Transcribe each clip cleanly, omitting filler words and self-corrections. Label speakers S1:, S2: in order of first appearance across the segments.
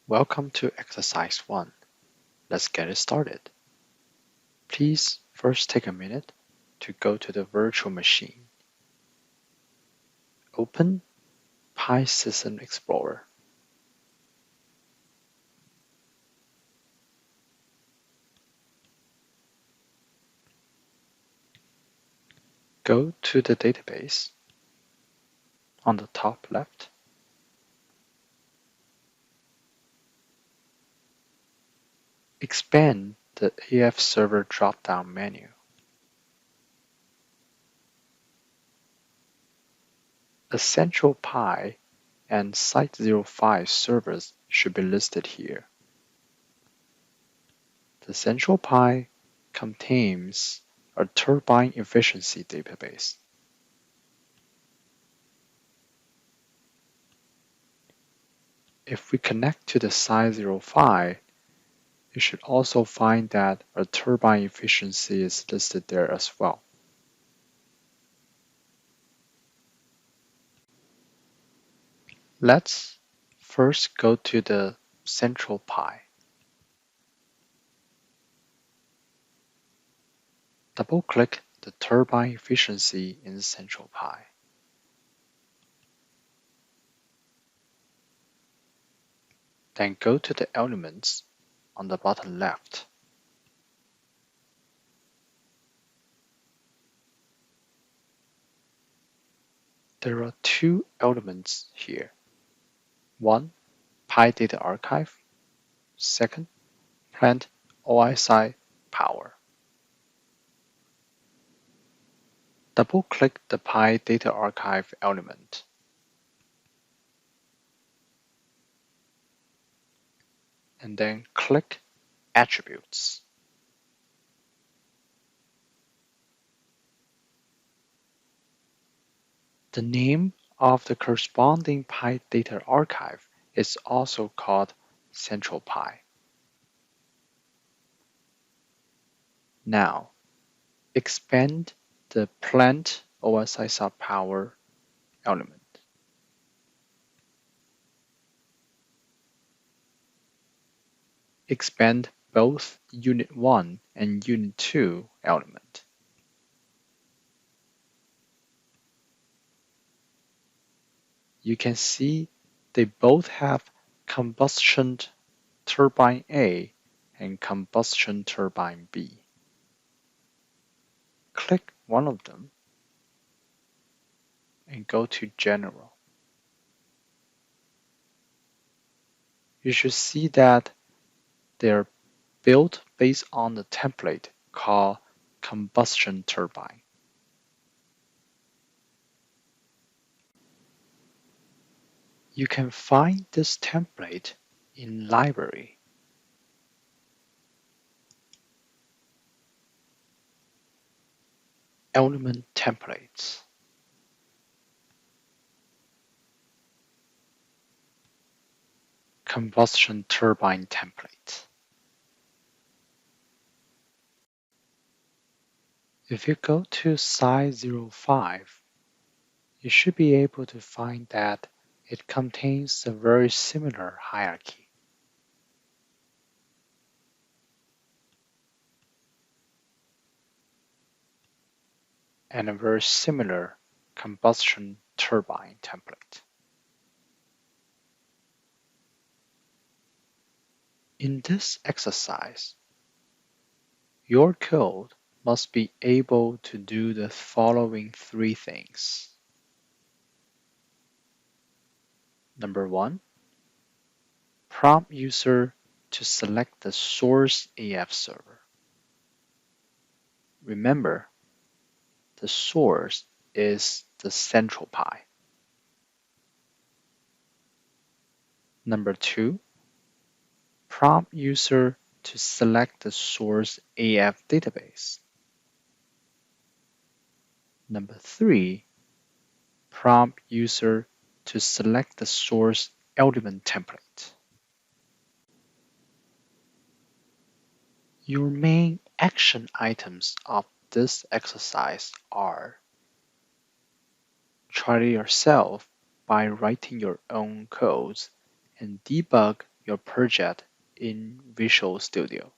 S1: Welcome to exercise 1. Let's get it started. Please first take a minute to go to the virtual machine. Open Pi System Explorer. Go to the database on the top left. Expand the AF Server drop-down menu. The Central Pi and Site05 servers should be listed here. The Central Pi contains a turbine efficiency database. If we connect to the Site05, you should also find that a turbine efficiency is listed there as well. Let's first go to the Central Pi. Double-click the turbine efficiency in Central Pi. Then go to the elements on the bottom left. There are two elements here. One, Pi data archive. Second, plant OSI power. Double-click the Pi data archive element. And then click Attributes. The name of the corresponding Pi data archive is also called Central Pi. Now, expand the plant OSI subpower element. Expand both Unit 1 and Unit 2 element. You can see they both have combustion turbine A and combustion turbine B. Click one of them and go to General. You should see that they're built based on the template called combustion turbine. You can find this template in Library. Element Templates. Combustion turbine template. If you go to Site05, you should be able to find that it contains a very similar hierarchy. And a very similar combustion turbine template. In this exercise, your code must be able to do the following three things. Number 1, prompt user to select the source AF server. Remember, the source is the Central Pi. Number 2, prompt user to select the source AF database. Number 3, prompt user to select the source element template. Your main action items of this exercise are: try it yourself by writing your own codes and debug your project in Visual Studio.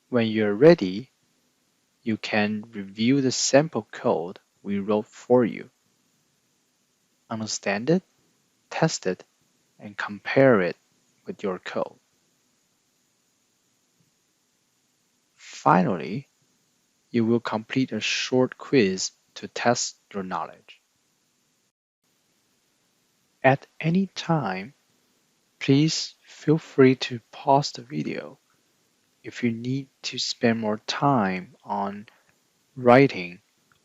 S1: When you're ready, you can review the sample code we wrote for you. Understand it, test it, and compare it with your code. Finally, you will complete a short quiz to test your knowledge. At any time, please feel free to pause the video if you need to spend more time on writing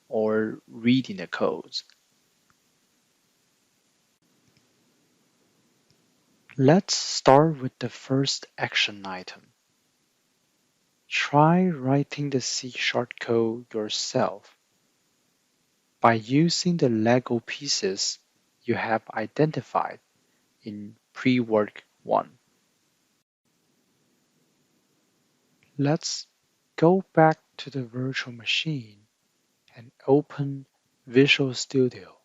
S1: or reading the codes. Let's start with the first action item. Try writing the C# code yourself by using the Lego pieces you have identified in pre-work 1. Let's go back to the virtual machine and open Visual Studio.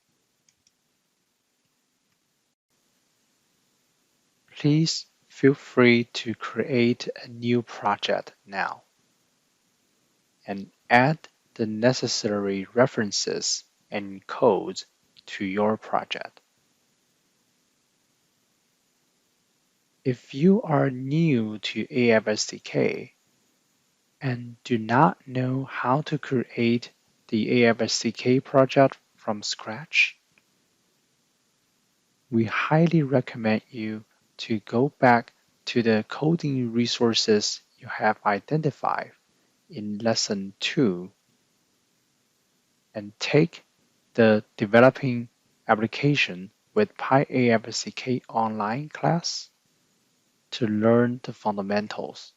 S1: Please feel free to create a new project now and add the necessary references and codes to your project. If you are new to AF SDK and do not know how to create the AF SDK project from scratch, we highly recommend you to go back to the coding resources you have identified in Lesson 2 and take the Developing Application with PyAFSDK online class to learn the fundamentals.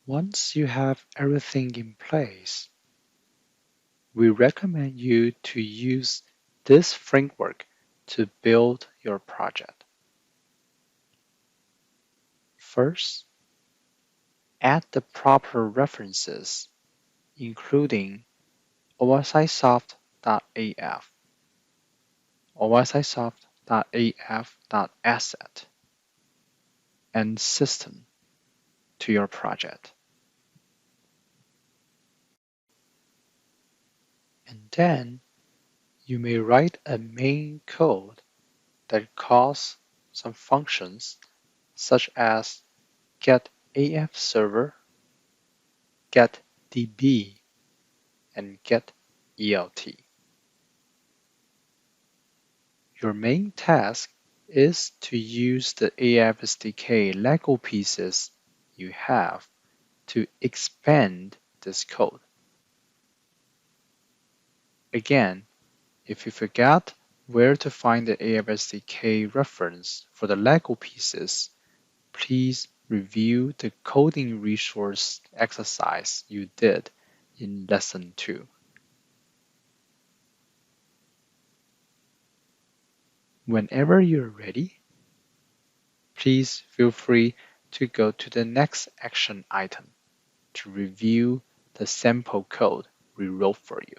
S1: Once you have everything in place, we recommend you to use this framework to build your project. First, add the proper references, including ossisoft.af, ossisoft.af.asset, and system to your project. And then you may write a main code that calls some functions such as getAFServer, getDB, and getELT. Your main task is to use the AF SDK Lego pieces you have to expand this code. Again, if you forgot where to find the AF SDK reference for the Lego pieces, please review the coding resource exercise you did in Lesson 2. Whenever you're ready, please feel free to go to the next action item to review the sample code we wrote for you.